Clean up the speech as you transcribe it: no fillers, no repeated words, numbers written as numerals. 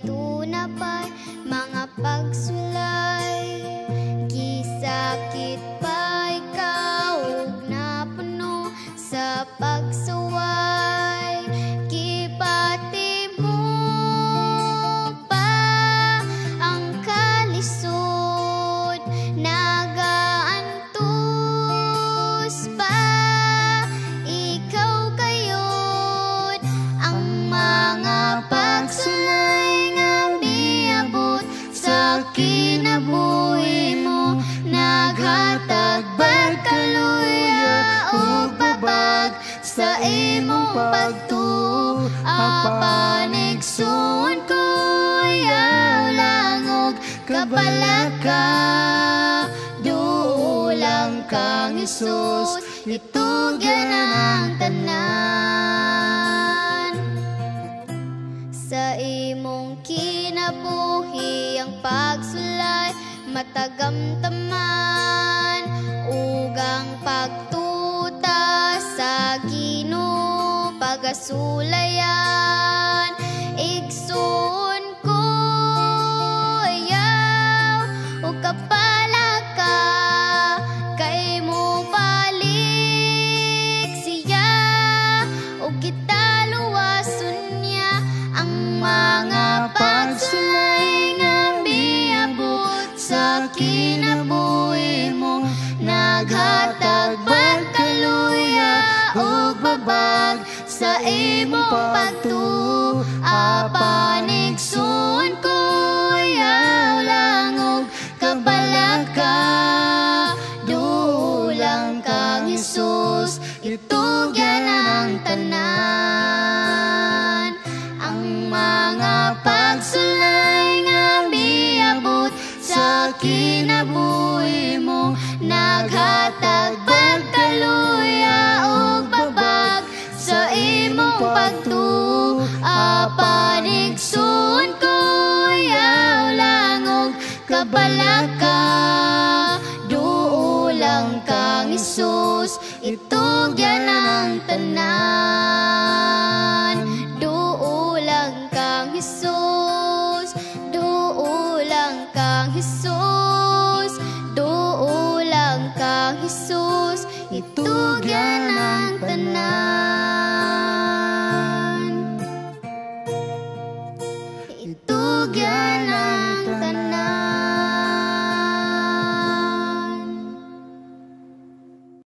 tunapay mga pagsulay. Gisakit pa ikaw ug napuno sa pagsaway. Gipati mo pa ang kalisod, nagaantos pa ikaw kayod. Ang mga pagsulay nga miabot sa kinabuhi mo, naghatag pagkaluya ug babag sa imong pagtuo. Apanigsuon ko yaw langog kapalaka, duulang kang Hesus, itugyan ang tanan. Sa imong kinabuhi ang pagsulay matagamtaman, ugang pagtuta sa Ginoo pagasulayan. Igsoon ko ayaw o kapalaka, kay mo balik siya o kita luwason niya. Ang mga pagsulay nga miabot sa kinabuhi mo, naghatag pagkaluya ug babag sa imong pagtuo. Apanigsuon ko yaw langog kapalaka, duulang kang Hesus, itugyan ang tanan. Ang mga pagsulay nga miabot sa kinabuhi mo, naghatag pagkaluya ug babag sa imong pagtuo. Apanigsuon ko yaw langog kapalaka, duulang kang Hesus, itugyan ang tanan.